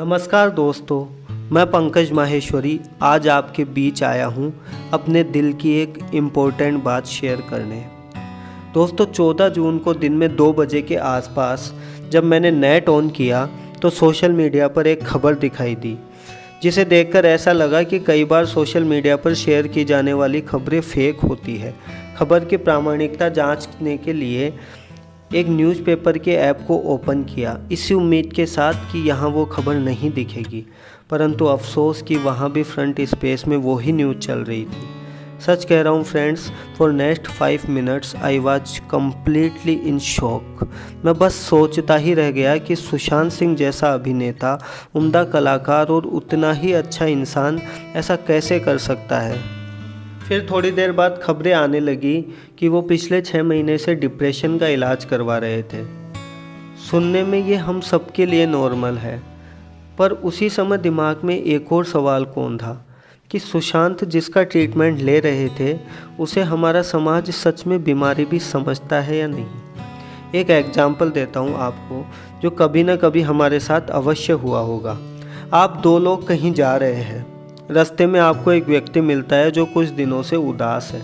नमस्कार दोस्तों, मैं पंकज माहेश्वरी आज आपके बीच आया हूँ अपने दिल की एक इम्पोर्टेंट बात शेयर करने। दोस्तों 14 जून को दिन में 2 बजे के आसपास जब मैंने नेट ऑन किया तो सोशल मीडिया पर एक खबर दिखाई दी, जिसे देखकर ऐसा लगा कि कई बार सोशल मीडिया पर शेयर की जाने वाली खबरें फेक होती है। खबर की प्रामाणिकता जांचने के लिए एक न्यूज़पेपर के ऐप को ओपन किया, इसी उम्मीद के साथ कि यहाँ वो खबर नहीं दिखेगी, परंतु अफसोस कि वहाँ भी फ्रंट पेज में वही न्यूज़ चल रही थी। सच कह रहा हूँ friends, for next 5 minutes I was completely in shock. मैं बस सोचता ही रह गया कि सुशांत सिंह जैसा अभिनेता, उम्दा कलाकार और उतना ही अच्छा इंसान ऐसा कैसे कर सकता है। फिर थोड़ी देर बाद खबरें आने लगी कि वो पिछले 6 महीने से डिप्रेशन का इलाज करवा रहे थे। सुनने में ये हम सबके लिए नॉर्मल है, पर उसी समय दिमाग में एक और सवाल कौन था कि सुशांत जिसका ट्रीटमेंट ले रहे थे उसे हमारा समाज सच में बीमारी भी समझता है या नहीं। एक एग्जाम्पल देता हूँ आपको, जो कभी ना कभी हमारे साथ अवश्य हुआ होगा। आप 2 लोग कहीं जा रहे हैं, रास्ते में आपको एक व्यक्ति मिलता है जो कुछ दिनों से उदास है।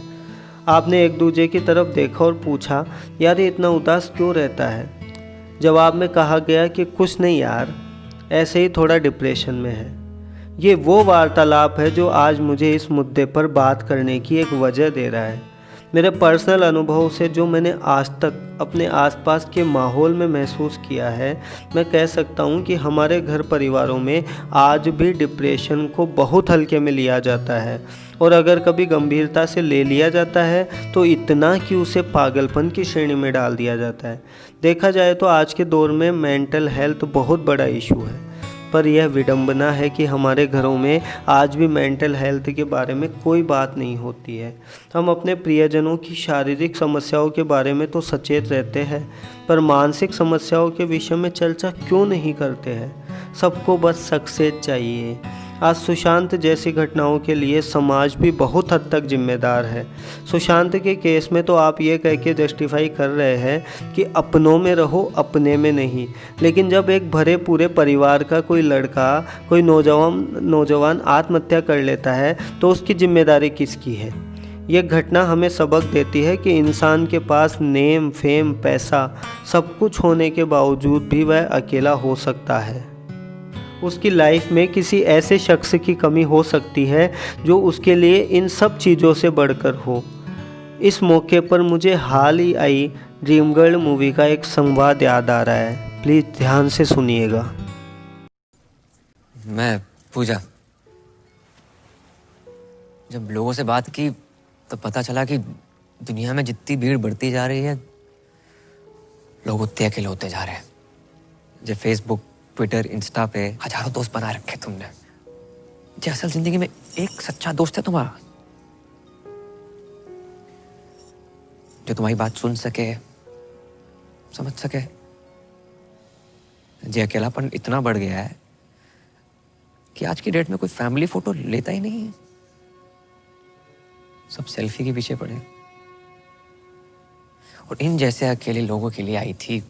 आपने एक दूसरे की तरफ देखा और पूछा, यार ये इतना उदास क्यों रहता है। जवाब में कहा गया कि कुछ नहीं यार, ऐसे ही थोड़ा डिप्रेशन में है। ये वो वार्तालाप है जो आज मुझे इस मुद्दे पर बात करने की एक वजह दे रहा है। मेरे पर्सनल अनुभव से जो मैंने आज तक अपने आसपास के माहौल में महसूस किया है, मैं कह सकता हूँ कि हमारे घर परिवारों में आज भी डिप्रेशन को बहुत हल्के में लिया जाता है, और अगर कभी गंभीरता से ले लिया जाता है तो इतना कि उसे पागलपन की श्रेणी में डाल दिया जाता है। देखा जाए तो आज के दौर में मेंटल हेल्थ बहुत बड़ा इशू है, पर यह विडंबना है कि हमारे घरों में आज भी मेंटल हेल्थ के बारे में कोई बात नहीं होती है। हम अपने प्रियजनों की शारीरिक समस्याओं के बारे में तो सचेत रहते हैं, पर मानसिक समस्याओं के विषय में चर्चा क्यों नहीं करते हैं। सबको बस सक्सेस चाहिए। आज सुशांत जैसी घटनाओं के लिए समाज भी बहुत हद तक जिम्मेदार है। सुशांत के केस में तो आप ये कह के जस्टिफाई कर रहे हैं कि अपनों में रहो, अपने में नहीं, लेकिन जब एक भरे पूरे परिवार का कोई लड़का, कोई नौजवान आत्महत्या कर लेता है तो उसकी जिम्मेदारी किसकी है। ये घटना हमें सबक देती है कि इंसान के पास नेम, फेम, पैसा सब कुछ होने के बावजूद भी वह अकेला हो सकता है। उसकी लाइफ में किसी ऐसे शख्स की कमी हो सकती है जो उसके लिए इन सब चीज़ों से बढ़कर हो। इस मौके पर मुझे हाल ही आई ड्रीमगर्ल मूवी का एक संवाद याद आ रहा है, प्लीज़ ध्यान से सुनिएगा। मैं पूजा, जब लोगों से बात की तो पता चला कि दुनिया में जितनी भीड़ बढ़ती जा रही है, लोग उतने अकेले होते जा रहे हैं। जब फेसबुक, ट्विटर, इंस्टा पे हजारों दोस्त बना रखे तुमने, जो असल जिंदगी में एक सच्चा दोस्त है तुम्हारा, जो तुम्हारी बात सुन सके, समझ सके। ये अकेलापन इतना बढ़ गया है कि आज की डेट में कोई फैमिली फोटो लेता ही नहीं है, सब सेल्फी के पीछे पड़े। और इन जैसे अकेले लोगों के लिए आई थी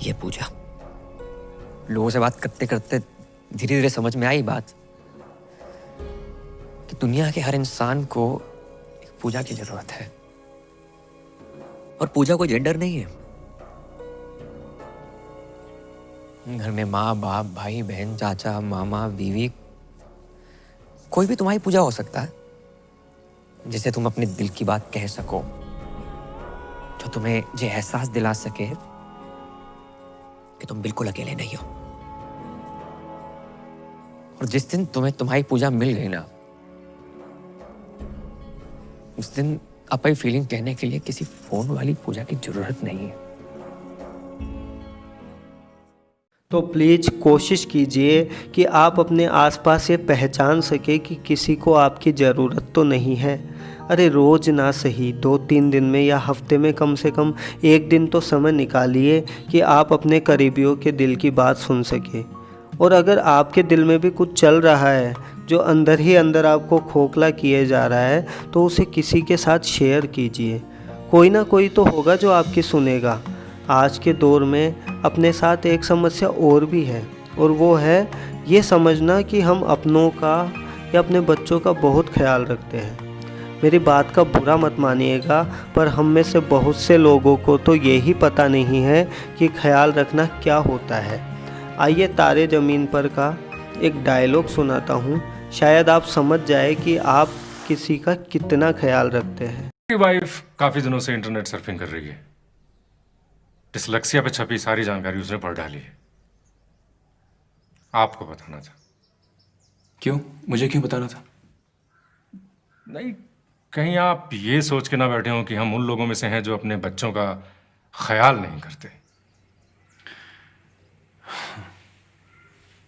ये पूजा। लोगों से बात करते करते धीरे धीरे समझ में आई बात कि दुनिया के हर इंसान को एक पूजा की जरूरत है, और पूजा कोई जेंडर नहीं है। घर में माँ बाप, भाई बहन, चाचा, मामा, बीवी, कोई भी तुम्हारी पूजा हो सकता है, जिसे तुम अपने दिल की बात कह सको, जो तुम्हें ये एहसास दिला सके कि तुम बिल्कुल अकेले नहीं हो। और जिस दिन तुम्हें तुम्हारी पूजा मिल गई ना, उस दिन अपनी फीलिंग कहने के लिए किसी फोन वाली पूजा की जरूरत नहीं है। तो प्लीज़ कोशिश कीजिए कि आप अपने आसपास ये पहचान सके कि किसी को आपकी ज़रूरत तो नहीं है। अरे रोज़ ना सही 2-3 दिन में या हफ्ते में कम से कम 1 दिन तो समय निकालिए कि आप अपने करीबियों के दिल की बात सुन सके। और अगर आपके दिल में भी कुछ चल रहा है जो अंदर ही अंदर आपको खोखला किए जा रहा है, तो उसे किसी के साथ शेयर कीजिए। कोई ना कोई तो होगा जो आपकी सुनेगा। आज के दौर में अपने साथ एक समस्या और भी है, और वो है ये समझना कि हम अपनों का या अपने बच्चों का बहुत ख्याल रखते हैं। मेरी बात का बुरा मत मानिएगा, पर हम में से बहुत से लोगों को तो यही पता नहीं है कि ख्याल रखना क्या होता है। आइए तारे ज़मीन पर का एक डायलॉग सुनाता हूँ, शायद आप समझ जाए कि आप किसी का कितना ख्याल रखते हैं। मेरी वाइफ काफी दिनों से इंटरनेट सर्फिंग कर रही है। डिसलेक्सिया पे छपी सारी जानकारी उसने पढ़ डाली है। आपको बताना था। क्यों? मुझे क्यों बताना था? नहीं, कहीं आप ये सोच के ना बैठे हो कि हम उन लोगों में से हैं जो अपने बच्चों का ख्याल नहीं करते।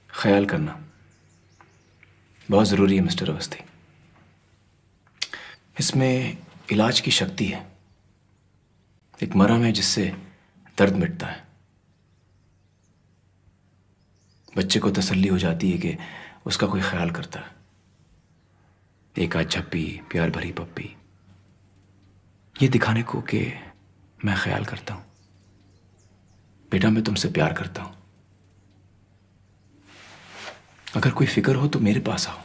ख्याल करना बहुत ज़रूरी है मिस्टर अवस्थी। इसमें इलाज की शक्ति है, एक मरहम है जिससे दर्द मिटता है। बच्चे को तसल्ली हो जाती है कि उसका कोई ख्याल करता है। एक आध झप्पी, प्यार भरी पप्पी, ये दिखाने को कि मैं ख्याल करता हूं, बेटा मैं तुमसे प्यार करता हूं। अगर कोई फिक्र हो तो मेरे पास आओ।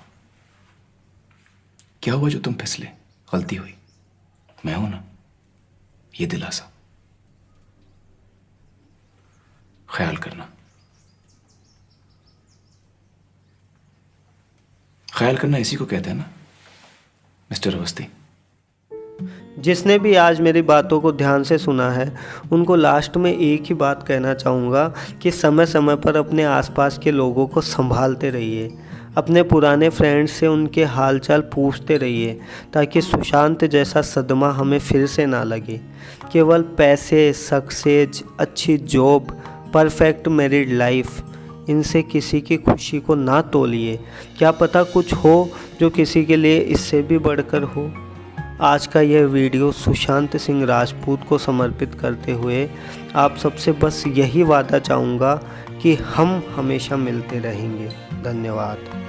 क्या हुआ जो तुम फिसले? गलती हुई, मैं हूं ना, ये दिलासा। ख्याल करना, ख्याल करना इसी को कहते हैं ना मिस्टर अवस्थी। जिसने भी आज मेरी बातों को ध्यान से सुना है, उनको लास्ट में एक ही बात कहना चाहूँगा कि समय समय पर अपने आसपास के लोगों को संभालते रहिए। अपने पुराने फ्रेंड्स से उनके हालचाल पूछते रहिए, ताकि सुशांत जैसा सदमा हमें फिर से ना लगे। केवल पैसे, सक्सेस, अच्छी जॉब, परफेक्ट मैरिड लाइफ, इनसे किसी की खुशी को ना तोलिए। क्या पता कुछ हो जो किसी के लिए इससे भी बढ़कर हो। आज का यह वीडियो सुशांत सिंह राजपूत को समर्पित करते हुए आप सबसे बस यही वादा चाहूँगा कि हम हमेशा मिलते रहेंगे। धन्यवाद।